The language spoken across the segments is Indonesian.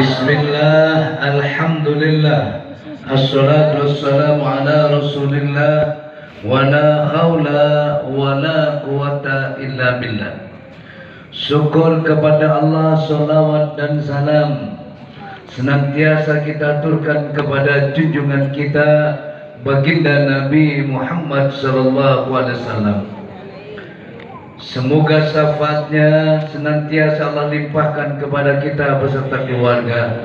Bismillah, alhamdulillah, assalatu wassalamu ala rasulillah, wa la hawla wa la quwata illa billah. Syukur kepada Allah, salawat dan salam senantiasa kita aturkan kepada junjungan kita baginda Nabi Muhammad sallallahu alaihi wasallam. Semoga syafaatnya senantiasa Allah limpahkan kepada kita beserta keluarga,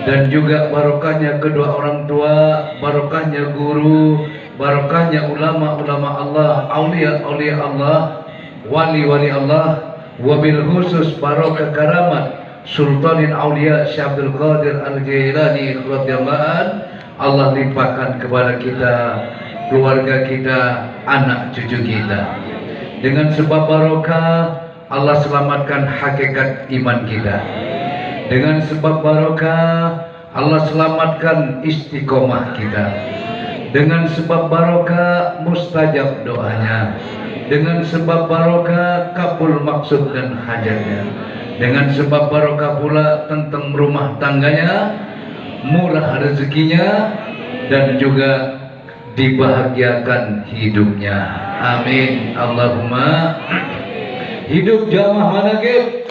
dan juga barokahnya kedua orang tua, barokahnya guru, barokahnya ulama-ulama Allah, aulia-aulia Allah, wali-wali Allah, wabil khusus barokah karamat Sultanin Aulia Syekh Abdul Qadir Al-Jailani radhiyallahu an, Allah limpahkan kepada kita, keluarga kita, anak cucu kita. Dengan sebab barokah Allah selamatkan hakikat iman kita. Dengan sebab barokah Allah selamatkan istiqomah kita. Dengan sebab barokah mustajab doanya. Dengan sebab barokah kabul maksud dan hajatnya. Dengan sebab barokah pula tentang rumah tangganya, murah rezekinya, dan juga dibahagiakan hidupnya. Amin Allahumma. Hidup jamaah manaqib.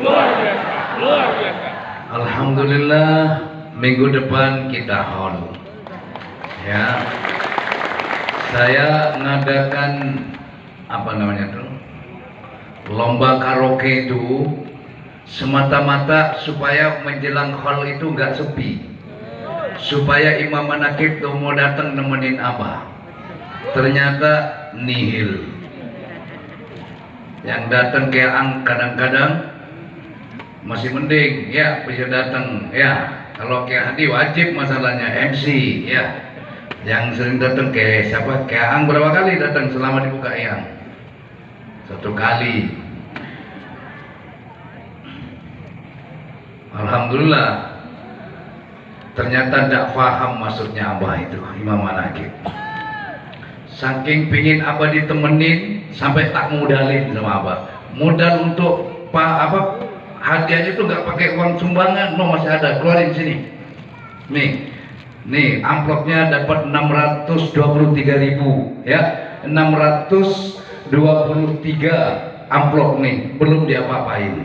Luar biasa, luar biasa. Alhamdulillah, minggu depan kita haul. Ya. Saya ngadakan apa namanya tuh? Lomba karaoke itu semata-mata supaya menjelang haul itu enggak sepi. Supaya imam manaqib tuh mau datang nemenin abah. Ternyata nihil. Yang datang keang kadang-kadang masih mending, ya bisa datang, ya. Kalau kayak hadi wajib masalahnya MC, ya. Yang sering datang ke siapa? Keang berapa kali datang selama dibuka yang? 1 kali. Alhamdulillah. Ternyata tidak paham maksudnya abah itu imam manaqib. Saking pingin abah ditemenin sampai tak modalin sama abah. Modal untuk hadiahnya itu nggak pakai uang sumbangan, no, masih ada, keluarin sini. Nih amplopnya dapat 623.000, ya, 623 amplop nih, belum diapa-apain.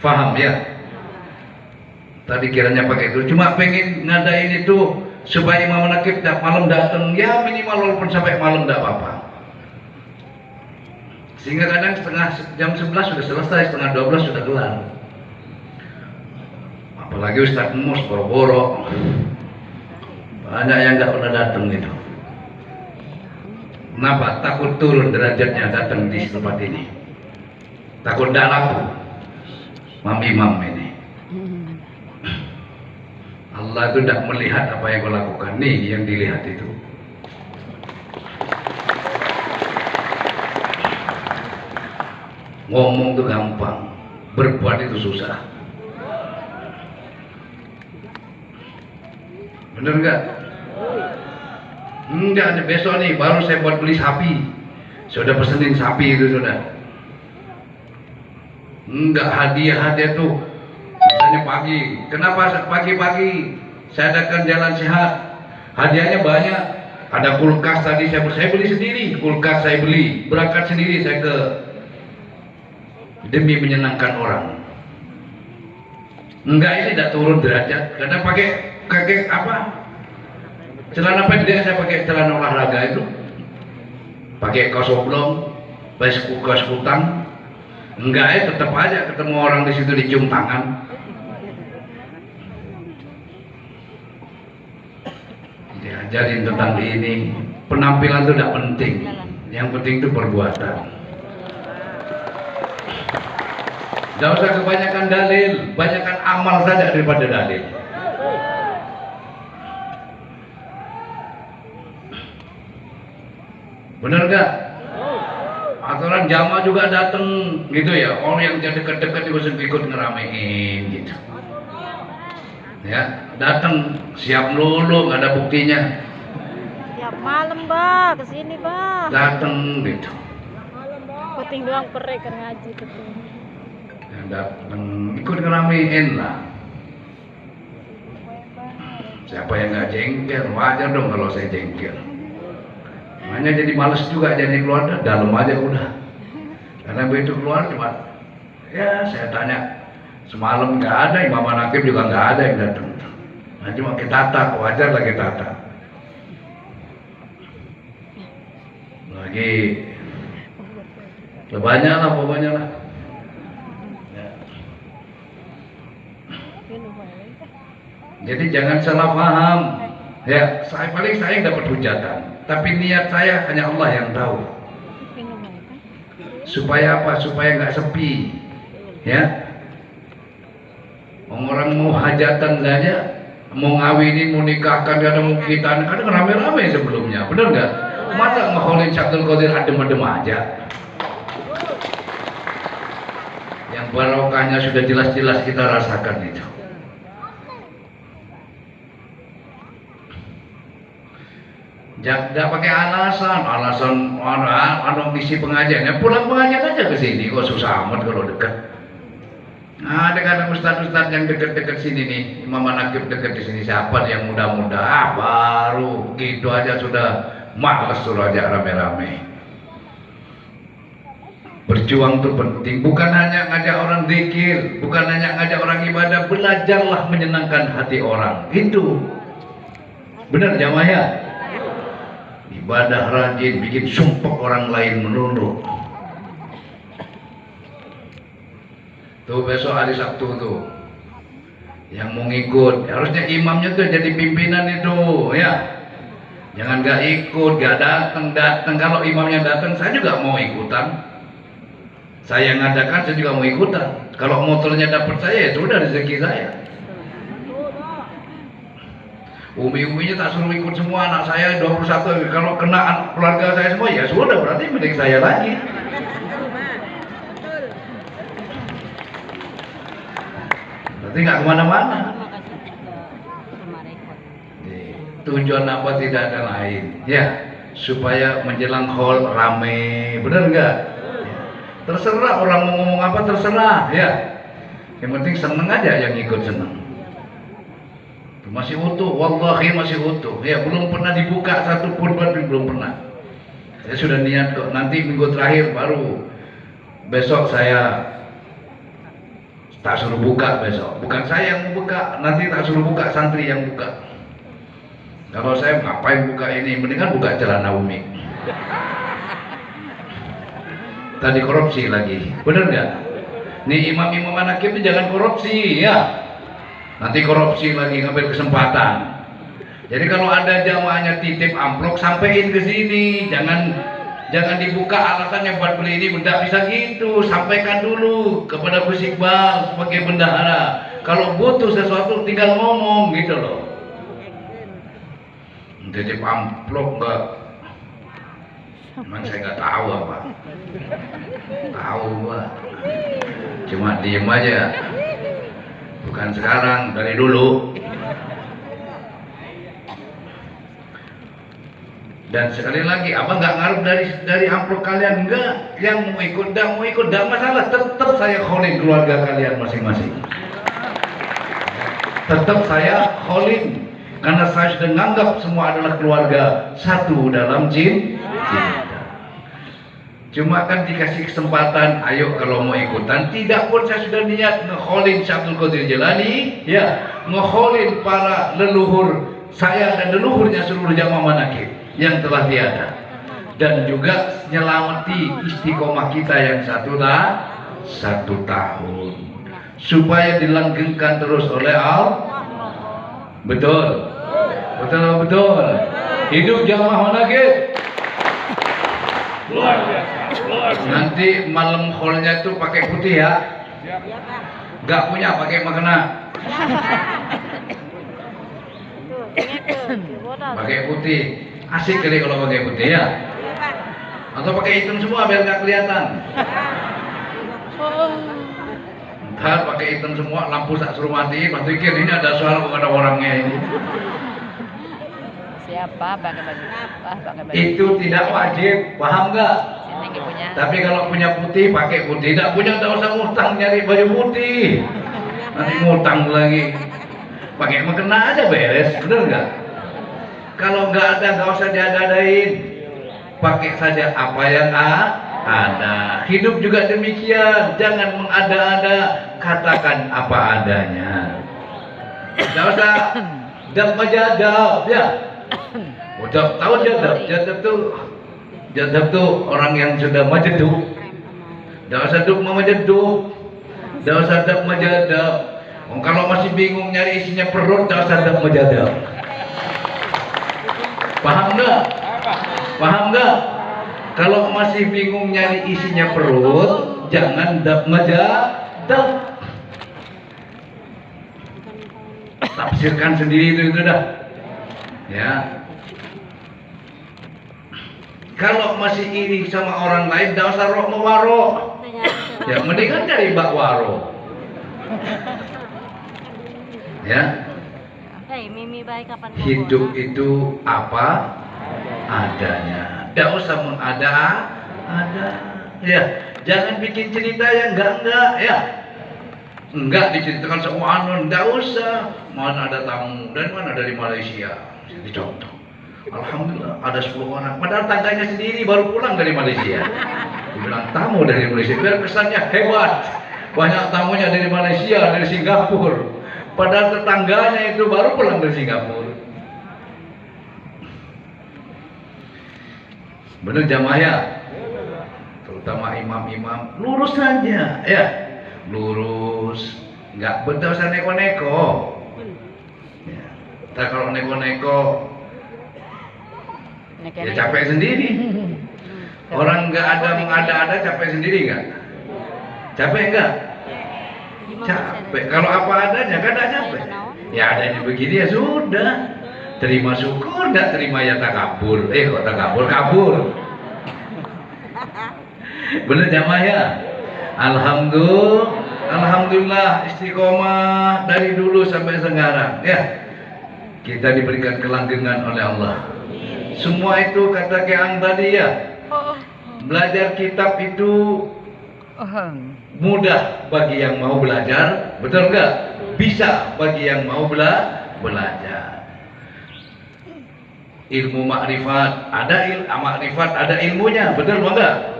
Faham ya? Tadi kiranya pakai itu, cuma pengen ngadain itu supaya imam manaqib tiap malam datang, ya minimal walaupun sampai malam tidak apa-apa. Sehingga kadang jam 11 sudah selesai, setengah 12 sudah kelar. Apalagi Ustaz Mus boro-boro, banyak yang nggak pernah datang itu. Kenapa? Takut turun derajatnya datang di tempat ini. Takut tidak laku imam ini. Allah itu tidak melihat apa yang kau lakukan. Nih yang dilihat itu. Ngomong itu gampang, berbuat itu susah. Bener nggak? Enggak, besok nih baru saya buat beli sapi. Sudah pesenin sapi itu sudah. Enggak, hadiah tuh misalnya pagi. Kenapa pagi-pagi saya adakan jalan sehat? Hadiahnya banyak. Ada kulkas tadi saya beli sendiri. Kulkas saya beli, berangkat sendiri saya ke, demi menyenangkan orang. Enggak, ini tidak turun derajat. Karena pakai apa? Celana pendek, saya pakai celana olahraga itu. Pakai kaos oblong, kaos kutang. Enggak, ya tetap aja ketemu orang di situ dicium tangan. Diajarin tentang ini. Penampilan itu tidak penting. Yang penting itu perbuatan. Tidak usah kebanyakan dalil, banyakkan amal saja daripada dalil. Benar gak? Aturan jamaah juga datang gitu ya, orang yang jadi dekat-dekat juga ikut ngeramein gitu. Ya, datang siap lulu, nggak ada buktinya. Tiap malam bah, kesini bah. Datang gitu. Penting doang perek ngaji penting. yang datang ikut ngeramein lah. Siapa yang nggak jengkel, wajar dong kalau saya jengkel. Makanya jadi males juga jadi keluar dalam aja udah. Karena begitu keluar cuma ya saya tanya semalam nggak ada, Imam Manaqib juga nggak ada yang datang. Nah, cuma kita tata, wajar lah kita tata. Lagi banyak lah pokoknya lah. Ya. Jadi jangan salah paham. Ya, saya yang dapat hujatan. Tapi niat saya hanya Allah yang tahu. Supaya apa? Supaya nggak sepi. Ya. Orang mau hajatan saja, mau ngawinin, mau nikahkan, kadang mau kitan, kadang rame-rame sebelumnya, benar nggak? Masa ngholin Syabdul Qadir adem-adem aja? Yang barokahnya sudah jelas-jelas kita rasakan itu. Jangan pakai alasan ngisi pengajian, ya pulang pengajian aja ke sini, kok susah amat kalau dekat. Nah, ada kadang ustadz-ustadz yang dekat-dekat sini nih, Imam Manaqib dekat di sini, siapa yang muda-muda, baru gitu aja sudah malas suruh aja rame-rame. Berjuang itu penting, bukan hanya ngajak orang zikir, bukan hanya ngajak orang ibadah, belajarlah menyenangkan hati orang. Itu benar jamaah ya? Ibadah rajin, bikin sumpah orang lain menunduk. Tuh besok hari Sabtu tuh yang mau ngikut harusnya imamnya tuh jadi pimpinan itu ya, jangan gak ikut, gak datang. Kalau imamnya datang saya juga mau ikutan, saya ngadakan saya juga mau ikutan. Kalau motornya dapat saya ya sudah rezeki saya. Umi-uminya tak suruh ikut semua, anak saya 21, kalau kena keluarga saya semua ya sudah, berarti mending saya lagi. Berarti nggak kemana-mana. Tujuan apa tidak ada lain, ya supaya menjelang haul rame, bener nggak? Ya. Terserah orang mau ngomong apa terserah, ya. Yang penting seneng aja yang ikut seneng. Masih utuh, wallahi masih utuh. Ya belum pernah dibuka satu pun, belum pernah. Saya sudah niat kok, nanti minggu terakhir baru besok saya tak suruh buka besok. Bukan saya yang buka, nanti tak suruh buka, santri yang buka. Kalau saya ngapain buka ini, mendingan buka celana Umi. Tadi korupsi lagi, bener nggak? Nih imam-imam Manaqib itu jangan korupsi ya. Nanti korupsi lagi, ngambil kesempatan. Jadi kalau ada jamaahnya titip amplop, sampein ke sini, jangan dibuka alasannya buat beli ini, benda bisa gitu. Sampaikan dulu kepada Gus Iqbal sebagai bendahara. Kalau butuh sesuatu tinggal ngomong gitu loh. Titip amplop enggak? Emang saya nggak tahu apa? Tahu gua. Cuma diem aja. Bukan sekarang, dari dulu. Dan sekali lagi, abang nggak ngaruh dari amplop kalian, enggak. Yang mau ikut, dah masalah. Tetap saya kholin keluarga kalian masing-masing. Tetap saya kholin, karena saya sudah menganggap semua adalah keluarga satu dalam cinta. Cuma kan dikasih kesempatan, ayo kalau mau ikutan, tidak pun saya sudah niat ngekholin Syabdul Qadir Jilani, ya, ngekholin para leluhur saya dan leluhurnya seluruh jamaah Manaqib yang telah tiada, dan juga nyelamati istiqomah kita yang satu tahun, supaya dilanggengkan terus oleh Allah. Betul, betul. Hidup jamaah Manaqib. Luar biasa. Nanti malam haulnya tuh pakai putih ya. Gak punya pakai makna. Pakai putih. Asik kali kalau pakai putih ya. Atau pakai hitam semua biar gak kelihatan. Ntar pakai hitam semua, lampu tak suruh mati, pas pikir ini ada soal kepada orangnya ini. Siapa pakai baju apa? Pakai baju itu tidak wajib, paham nggak? yang punya. Tapi kalau punya putih pakai putih, tidak punya tidak usah ngutang nyari baju putih. Nanti ngutang lagi. Pakai mukena aja beres, bener nggak? Kalau nggak ada nggak usah diada-adain. Pakai saja apa yang ada. Hidup juga demikian, jangan mengada-ada, katakan apa adanya. Nggak usah dap majadab ya. Udah tahu jadab tuh orang yang sudah majedub. Nggak usah duk majedub, nggak usah dap majadab. Kalau masih bingung nyari isinya perut, nggak usah dap majadab. Paham nggak? Paham nggak? Kalau masih bingung nyari isinya perut, jangan dap majadab. Tafsirkan sendiri itu dah. Ya. Kalau masih iri sama orang lain, tidak usah rok mewaro. Ya, mendingan cari bak waro. Ya. Hidup itu apa adanya. Tidak usah mengada-ada. Ya, jangan bikin cerita yang enggak ya. Enggak diceritakan semuanya, tidak usah. Mana ada tamu, dari mana? Dari Malaysia. Dicontoh. Alhamdulillah ada 10 orang. Padahal tangganya sendiri baru pulang dari Malaysia. Dibilang tamu dari Malaysia, biar kesannya hebat. Banyak tamunya dari Malaysia, dari Singapura. Padahal tetangganya itu baru pulang dari Singapura. Benar jamaah ya? Terutama imam-imam, lurus saja ya. Lurus, nggak betul usah neko-neko. Ya. Tapi kalau neko-neko, ya capek sendiri. Orang nggak ada mengada-ada capek sendiri nggak? Capek nggak? Capek. Kalau apa adanya kan nggak capek. Ya adanya begini ya sudah. Terima syukur, nggak terima ya takabur. Kok takabur? Kabur. Bener jamaah ya? Alhamdulillah istiqomah dari dulu sampai sekarang ya. Kita diberikan kelanggengan oleh Allah. Semua itu kata Keang tadi ya. Belajar kitab itu mudah bagi yang mau belajar, betul enggak? Bisa bagi yang mau belajar. Ilmu makrifat ada ilmunya, betul enggak?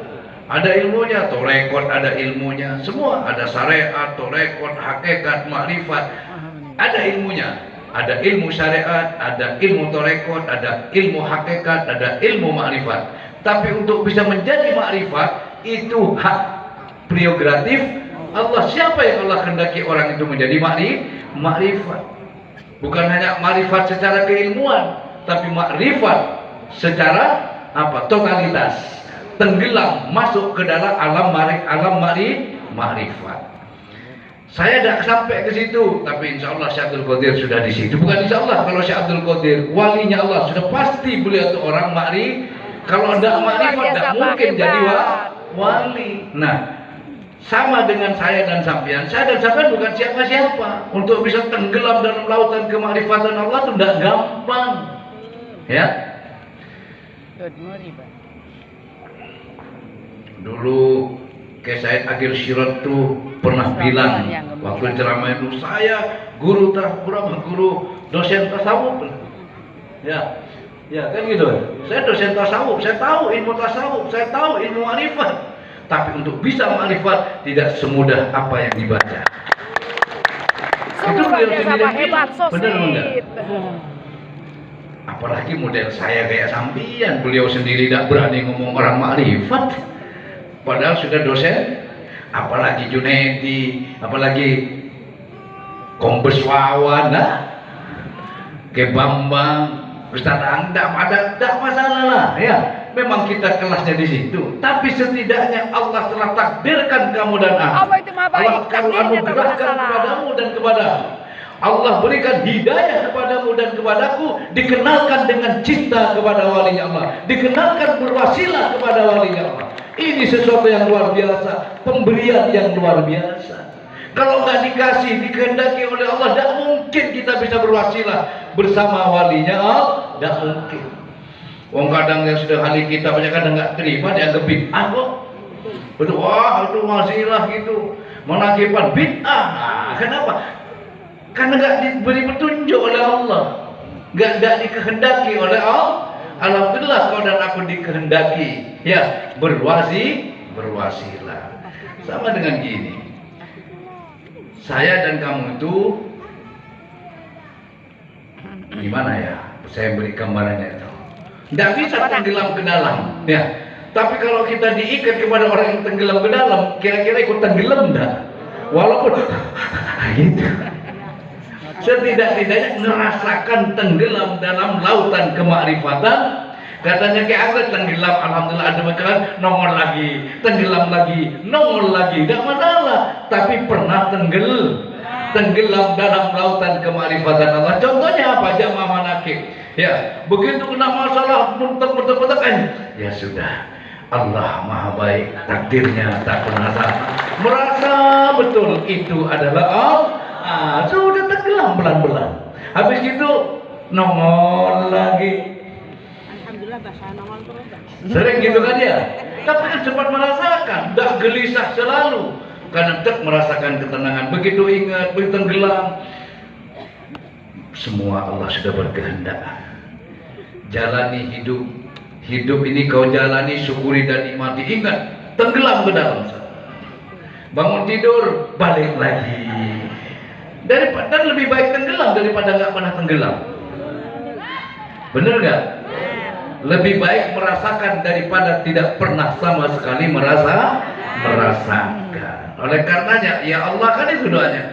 Ada ilmunya, torekot ada ilmunya, semua ada syariat, torekot, hakikat, makrifat, ada ilmunya. Ada ilmu syariat, ada ilmu torekot, ada ilmu hakikat, ada ilmu makrifat. Tapi untuk bisa menjadi makrifat itu hak prerogatif Allah. Siapa yang Allah kehendaki orang itu menjadi makrifat? Bukan hanya makrifat secara keilmuan, tapi makrifat secara apa? Totalitas. Tenggelam masuk ke dalam alam makrifat. Saya tidak sampai ke situ, tapi insya Allah Syekh Abdul Qadir sudah di situ. Bukan insya Allah, kalau Syekh Abdul Qadir walinya Allah sudah pasti beliau itu orang kalau tidak makrifat tidak mungkin jadi wali. Nah, sama dengan saya dan sampean bukan siapa-siapa. Untuk bisa tenggelam dalam lautan kemakrifatan Allah itu tidak gampang. Ya. Dulu Kiai Said Akhir Syirat tuh pernah bilang waktu ceramah itu, saya guru dosen tasawuf. Ya kan gitu. Saya dosen tasawuf, saya tahu ilmu tasawuf, saya tahu ilmu makrifat. Tapi untuk bisa makrifat tidak semudah apa yang dibaca. Itu beliau sendiri hebat, benar enggak? Apalagi model saya kayak sampian, beliau sendiri tidak berani ngomong orang makrifat. Padahal sudah dosen, apalagi Junaidi, apalagi Kombes Wawan, ke Bambang, Ustaz Anda, tidak masalah lah, ya. Memang kita kelasnya di situ, tapi setidaknya Allah telah takdirkan kamu dan aku. Allah akan anugerahkan kepadamu dan kepadamu. Allah berikan hidayah kepadamu dan kepadaku, dikenalkan dengan cinta kepada wali Allah, dikenalkan berwasilah kepada wali Allah. Ini sesuatu yang luar biasa, pemberian yang luar biasa. Kalau nggak dikasih, dikehendaki oleh Allah, tidak mungkin kita bisa berwasilah bersama walinya Allah, tidak mungkin. Wong kadang yang sudah ahli kitab aja kadang nggak terima, dianggap bid'ah kok. Betul, wah itu wasilah gitu, menakifan bid'ah. Nah, kenapa? Karena nggak diberi petunjuk oleh Allah, nggak dikehendaki oleh Allah. Alhamdulillah kau dan aku dikehendaki, ya berwasilah. Sama dengan gini, saya dan kamu itu gimana ya? Saya beri gambarannya itu. Nggak bisa tenggelam ke dalam, ya. Tapi kalau kita diikat kepada orang yang tenggelam ke dalam, kira-kira ikut tenggelam enggak? Walaupun gitu. Setidak-tidaknya merasakan tenggelam dalam lautan kemakrifatan. Katanya kayak aku tenggelam, alhamdulillah ada bakalan nongol lagi, tenggelam lagi, nongol lagi, tidak masalah. Tapi pernah tenggelam dalam lautan kemakrifatan Allah. Contohnya apa? Jamaah manakib. Ya, begitu kena masalah mentek, ya sudah. Allah Maha Baik, takdirnya tak pernah salah. Merasa betul itu adalah Allah. Sudah tenggelam pelan-pelan. Habis itu nongol lagi. Alhamdulillah bahasa nongol terus. Sering gitu kan ya. Tapi kan sempat merasakan, tidak gelisah selalu. Karena merasakan ketenangan. Begitu ingat, begitu tenggelam. Semua Allah sudah berkehendak. Jalani hidup. Hidup ini kau jalani, syukuri dan nikmati. Ingat, tenggelam ke dalam. Bangun tidur, balik lagi. Dan lebih baik tenggelam daripada nggak pernah tenggelam. Bener nggak? Lebih baik merasakan daripada tidak pernah sama sekali merasakan. Oleh karenanya, ya Allah kan itu doanya.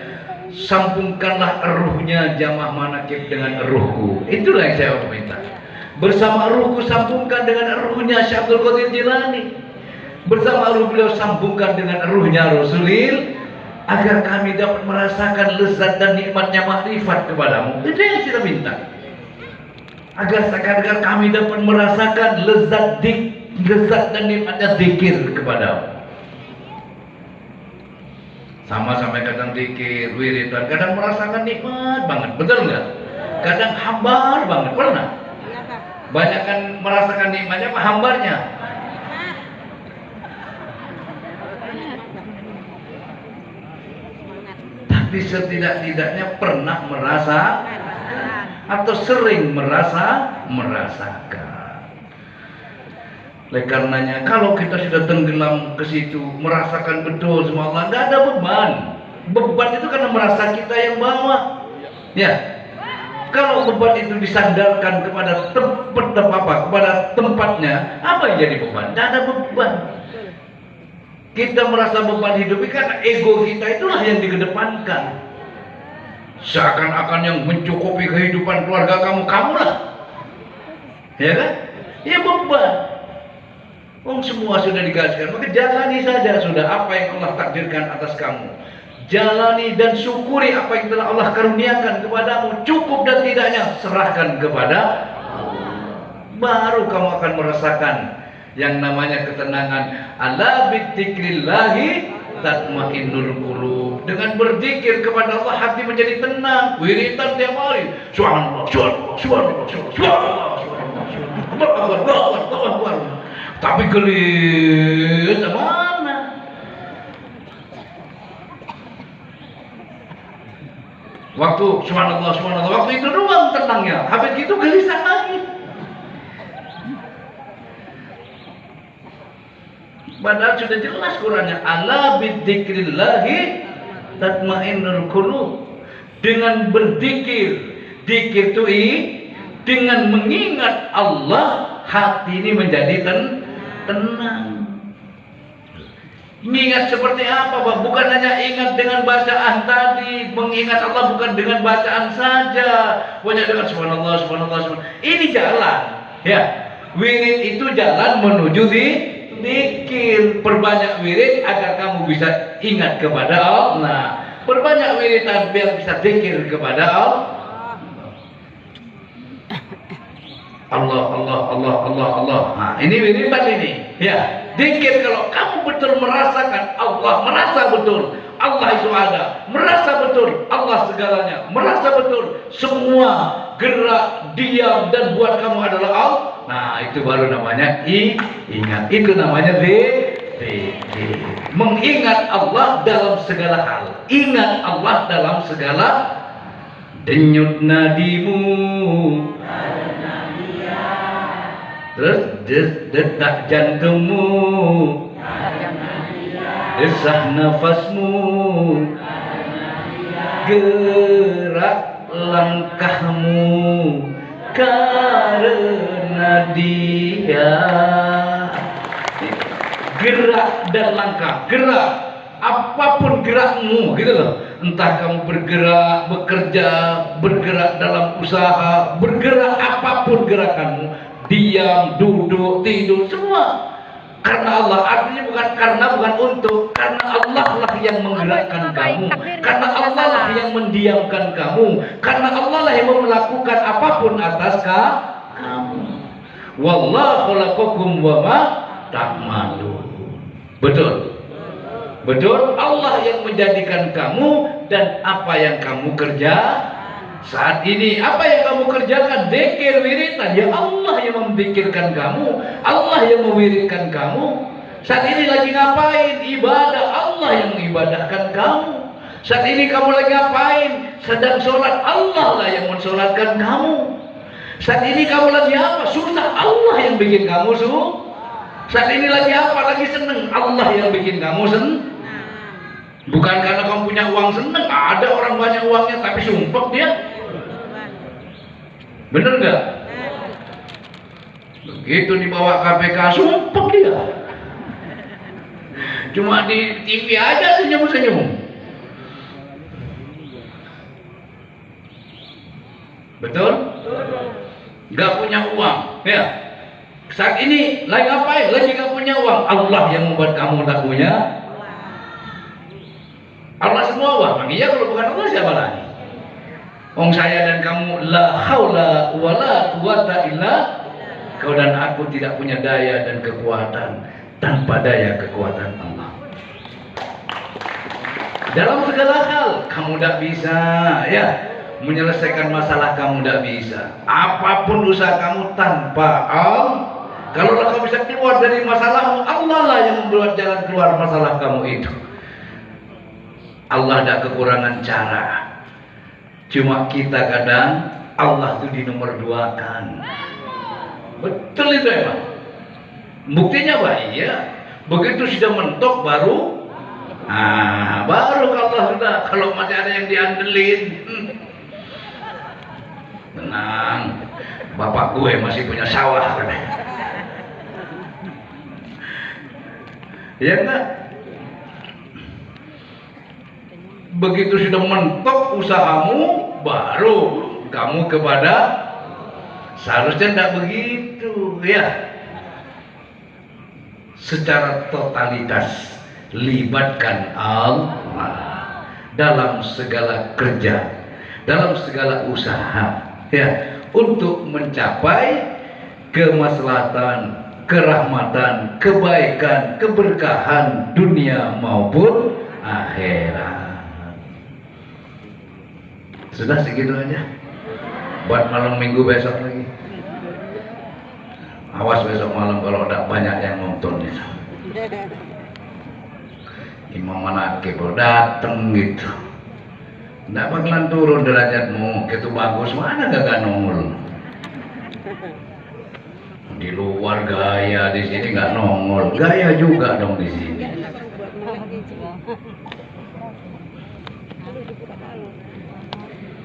Sambungkanlah ruhnya jamaah manakib dengan ruhku. Itulah yang saya minta. Bersama ruhku sambungkan dengan ruhnya Syekh Abdul Qadir Jilani. Bersama ruh beliau sambungkan dengan ruhnya Rasulil, agar kami dapat merasakan lezat dan nikmatnya makrifat kepadamu. Itu yang kita minta. Agar kami dapat merasakan lezat dan nikmatnya zikir kepadamu. Sama-sama kadang zikir, wiridan, kadang merasakan nikmat banget, betul nggak? Kadang hambar banget, pernah? Banyak kan merasakan nikmatnya apa hambarnya? Tapi setidak-tidaknya pernah merasa atau sering merasakan. Oleh karenanya kalau kita sudah tenggelam ke situ, merasakan betul semua Allah, nggak ada beban. Beban itu karena merasa kita yang bawa. Ya. Kalau beban itu disandarkan kepada kepada tempatnya, apa yang jadi beban? Tidak ada beban. Kita merasa beban hidup ini karena ego kita itulah yang dikedepankan. Seakan-akan yang mencukupi kehidupan keluarga kamulah. Ya kan? Ya beban. Semua sudah digariskan, maka jalani saja sudah apa yang Allah takdirkan atas kamu. Jalani dan syukuri apa yang telah Allah karuniakan kepadamu. Cukup dan tidaknya serahkan kepada Allah. Baru kamu akan merasakan yang namanya ketenangan. Ala bidzikrillahi tatmainnul qulub. Dengan berzikir kepada Allah hati menjadi tenang. Wiridan tiap hari. Subhanallah, subhanallah, subhanallah, subhanallah, subhanallah. Tapi gelis mana? Waktu subhanallah, waktu itu doang tenangnya. Habis itu gelisah lagi. Padahal sudah jelas Qur'annya. Ala bidzikrillahi tatmainnul qulub. Dengan berzikir, zikir itu dengan mengingat Allah, hati ini menjadi tenang. Mengingat seperti apa, Pak? Bukan hanya ingat dengan bacaan tadi. Mengingat Allah bukan dengan bacaan saja. Banyak dengan subhanallah, subhanallah, subhanallah. Ini jalan. Ya, wirid itu jalan menuju zikir. Perbanyak wirid agar kamu bisa ingat kepada Allah. Nah, perbanyak wiridan biar bisa zikir kepada Allah. Allah. Nah, ini wiridan ini. Ya, zikir kalau kamu betul merasakan Allah, merasa betul Allah itu ada, merasa betul Allah segalanya, merasa betul semua gerak, diam dan buat kamu adalah Allah. Nah, itu baru namanya ingat. Itu namanya zikir. Mengingat Allah dalam segala hal. Ingat Allah dalam segala denyut nadimu. Terus detak jantungmu, desah nafasmu, gerak langkahmu karena dia. Gerak dan langkah, gerak apapun gerakmu gitu loh. Entah kamu bergerak, bekerja, bergerak dalam usaha, bergerak apapun gerakanmu, diam, duduk, tidur, semua karena Allah. Artinya bukan untuk, karena Allah lah yang menggerakkan kamu, karena Allah lah yang mendiamkan kamu, karena Allah lah yang melakukan apapun atas kamu. Wallahu khalaqakum wa ma ta'malun. Betul. Betul, Allah yang menjadikan kamu dan apa yang kamu kerja saat ini. Apa yang kamu kerjakan? Zikir, wiridan. Ya Allah yang memzikirkan kamu, Allah yang mewiridkan kamu. Saat ini lagi ngapain? Ibadah. Allah yang mengibadahkan kamu. Saat ini kamu lagi ngapain? Sedang sholat. Allah lah yang mensolatkan kamu. Saat ini kamu lagi apa? Susah. Allah yang bikin kamu susah. Saat ini lagi apa? Lagi seneng. Allah yang bikin kamu seneng. Bukan karena kamu punya uang seneng. Ada orang banyak uangnya tapi sumpah dia. Bener nggak? Begitu dibawa KPK sumpah dia. Cuma di TV aja senyum-senyum. Betul? Nggak punya uang, ya. Saat ini lagi ngapain? Lagi nggak punya uang. Allah yang membuat kamu tak punya. Allah semua uang. Iya, kalau bukan Allah siapa lagi? Wong saya dan kamu la haula wala quwata illa, kau dan aku tidak punya daya dan kekuatan tanpa daya kekuatan Allah. Dalam segala hal kamu tidak bisa ya menyelesaikan masalah, kamu tidak bisa. Apapun usaha kamu tanpa Allah, kalau kamu bisa keluar dari masalahmu, Allah lah yang membuat jalan keluar masalah kamu itu. Allah tidak kekurangan cara. Cuma kita kadang Allah itu di nomor dua kan. Betul itu emang. Buktinya apa? Iya. Begitu sudah mentok baru, baru Allah sudah. Kalau masih ada yang diandelin, tenang. Bapak gue masih punya sawah. Ya enggak? Begitu sudah mentok usahamu, baru kamu kepada. Seharusnya tidak begitu ya. Secara totalitas libatkan Allah dalam segala kerja, dalam segala usaha ya, untuk mencapai kemaslahatan, kerahmatan, kebaikan, keberkahan dunia maupun akhirat. Sudah segitu aja buat malam minggu besok lagi. Awas besok malam kalau ada banyak yang nonton itu. Imam Manakib dateng gitu, nggak bakalan turun derajatmu. Gitu bagus, mana gak nongol. Di luar gaya, di sini nggak nongol. Gaya juga dong di sini.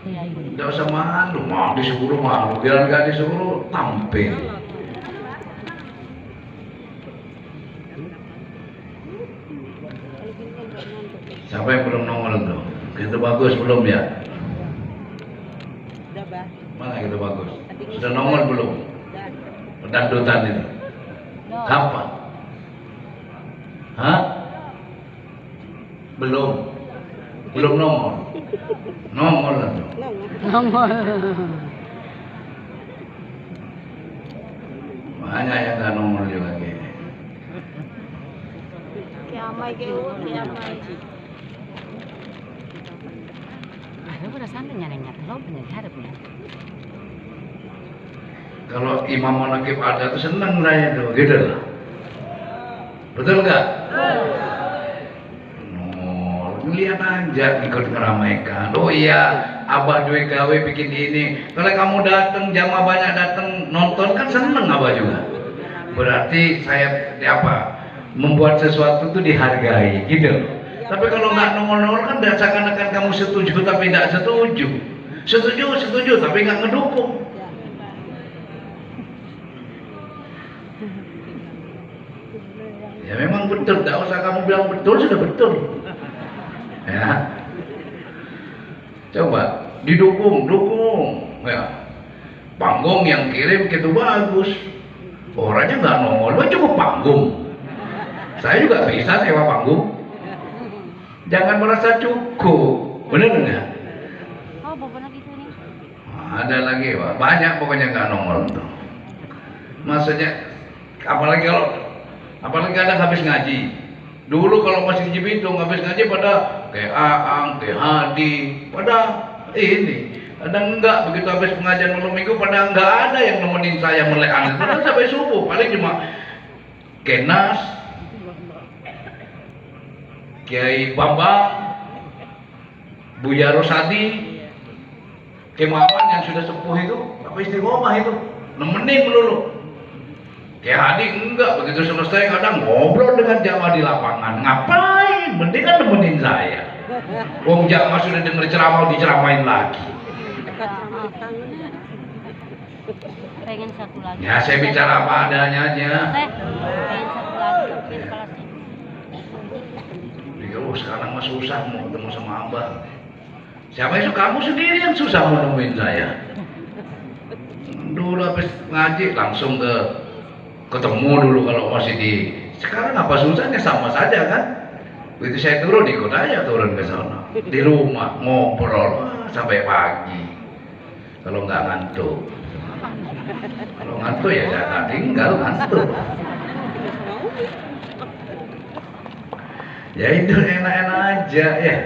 Tidak usah malu, mau disuruh malu, biar nggak disuruh tampil. Siapa yang belum nongol tuh? Gitu bagus belum ya? Udah, Bah. Mana gitu bagus? Sudah nongol belum? Pedangdutan itu. Kapan? Hah? Belum. Belum nongol. Nongol lah tuh. Nongol. Banyak yang nggak nongol juga gini. Kiamai kiamai. Ada perasaan nyarenya, lo bener harapnya. Kalau imam manakib ada tuh senang saya tuh, gitu loh. Betul nggak? Lihat aja ikut meramaikan. Oh iya, abah duit gawe bikin ini. Kalau kamu datang, jamaah banyak datang nonton kan seneng abah juga. Berarti saya membuat sesuatu itu dihargai, gitu. Tapi kalau nggak nongol-nongol kan seakan-akan kamu setuju tapi tidak setuju. Setuju tapi nggak ngedukung. Ya memang betul, tidak usah kamu bilang betul, sudah betul. Ya, coba didukung ya. Panggung yang kirim gitu bagus, orangnya nggak nongol, cukup panggung. Saya juga bisa sewa panggung. Jangan merasa cukup, bener nggak? Oh, bapak lagi sini. Ada lagi, Pak. Banyak pokoknya nggak nongol tuh. Maksudnya, apalagi kadang habis ngaji. Dulu kalau masih di Cibitung habis ngaji pada kayak Aang, kayak Hadi, pada ini. Kadang enggak, begitu habis pengajian malam minggu pada enggak ada yang nemenin saya mulai aneh. Padahal sampai subuh, paling cuma Kenas, Kiai Bambang, Buya Rosadi, Kemaman yang sudah sepuh itu, tapi istiqomah itu, nemenin melulu. Kayak Hadi enggak, begitu selesai kadang ngobrol dengan jamaah di lapangan. Ngapain? Mending kan nemenin saya. Wong jamaah sudah dengar ceramah, diceramain lagi. Pengen satu lagi. Ya saya bicara apa adanya aja. Pengen satu lagi. Oh, sekarang mah susah mau ketemu sama abah. Siapa itu? Kamu sendiri yang susah mau nemuin saya. Dulu habis ngaji langsung ketemu dulu kalau masih di. Sekarang apa susahnya, sama saja kan? Begitu saya turun ikut aja turun ke sana. Di rumah ngobrol sampai pagi. Kalau nggak ngantuk. Kalau ngantuk ya jangan tinggal ngantuk. Ya itu enak-enak aja ya.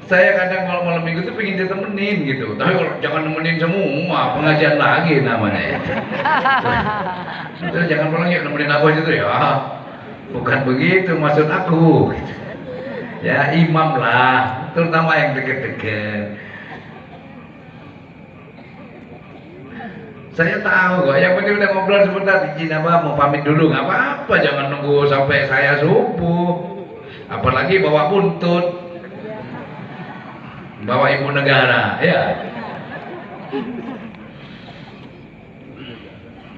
Saya kadang malam-malam minggu tuh pengen ditemenin gitu. Tapi kalau jangan nemenin semua, pengajian lagi namanya ya. Terus jangan pulang yuk nemenin aku aja tuh ya. Bukan begitu maksud aku. Gitu. Ya imam lah, terutama yang deket-deket. Saya tahu kok, yang penting udah ngobrol sebentar, izin apa mau pamit dulu, nggak apa-apa, jangan nunggu sampai saya subuh. Apalagi bawa buntut. Bawa ibu negara, ya.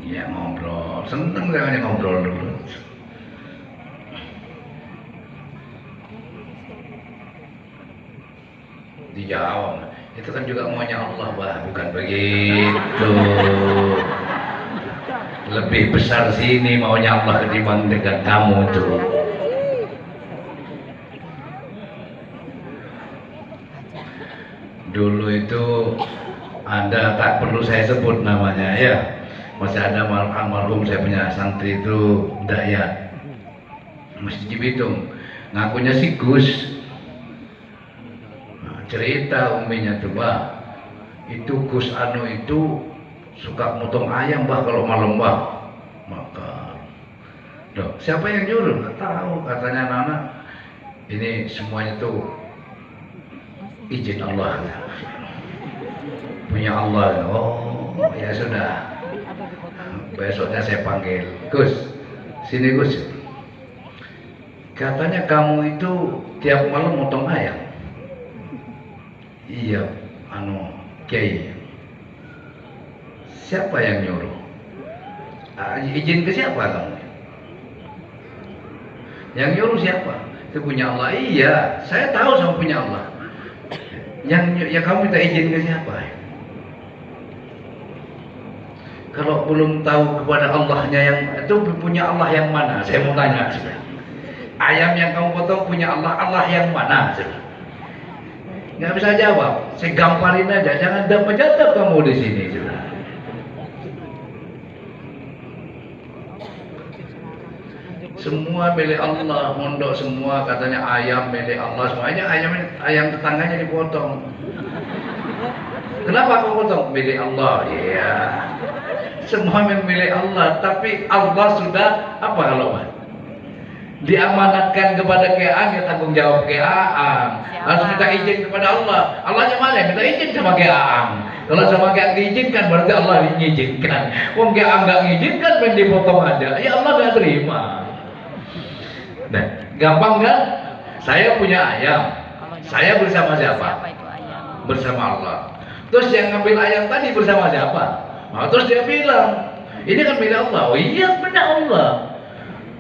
Ya ngobrol, seneng saya ngobrol dulu. Dijawab, itu kan juga maunya Allah, bah, bukan begitu. Lebih besar sini maunya Allah ketimbang dengan kamu tuh. Dulu itu ada, tak perlu saya sebut namanya ya, masih ada almarhum saya punya santri itu Dayat, masih Cibitung, ngakunya si Gus. Nah, cerita uminya tuh, bah, itu Gus Anu itu suka motong ayam, bah, kalau malam, bah, maka dok, siapa yang nyuruh? Nggak tahu, katanya anak-anak ini semuanya tuh izin Allah, punya Allah. Oh ya sudah, besoknya saya panggil, Gus, sini Gus, katanya kamu itu tiap malam motong ayam. Iya, Kiai. Siapa yang nyuruh? Izin ke siapa kamu? Yang nyuruh siapa? Itu punya Allah. Iya, saya tahu sama punya Allah. Yang ya kamu minta izin ke siapa? Kalau belum tahu kepada Allahnya yang itu, punya Allah yang mana? Saya mau tanya. Ayam yang kamu potong punya Allah yang mana? Nggak bisa jawab. Saya gamparin aja. Jangan dapat kamu di sini. Semua milik Allah, mondok semua katanya ayam milik Allah, semuanya ayam tetangganya dipotong. Kenapa kau potong? Milik Allah, iya. Semua milik Allah, tapi Allah sudah apa kalau diamanatkan kepada KA, ya tanggung jawab KA. Harus minta izin kepada Allah. Allahnya mana? Minta izin sama KA. Kalau sama KA diizinkan berarti Allah mengizinkan. Wong KA nggak mengizinkan, main dipotong aja. Ya Allah nggak terima. Nah, gampang kan? Saya punya ayam. Saya bersama siapa? Siapa itu ayam? Bersama Allah. Terus yang ngambil ayam tadi bersama siapa? Nah, terus dia bilang, ini kan milik Allah. Oh iya benar Allah.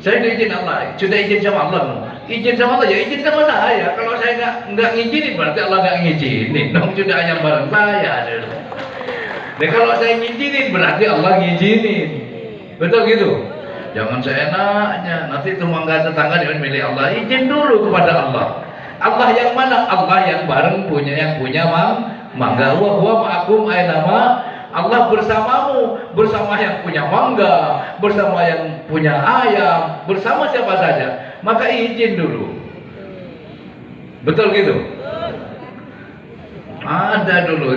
Saya diizin Allah, sudah izin sama Allah. Izin sama Allah, ya izin sama saya. Kalau saya nggak ngizinin, berarti Allah nggak ngizinin. Dong sudah ayam bareng saya. Dan kalau saya ngizinin, berarti Allah ngizinin. Betul gitu? Jangan seenaknya. Nanti tetangga dengan milik Allah. Izin dulu kepada Allah. Allah yang mana? Allah yang bareng punya, yang punya mangga. Wa ma'akum aynama. Allah bersamamu, bersama yang punya mangga, bersama yang punya ayam, bersama siapa saja. Maka izin dulu. Betul gitu? Ada dulu.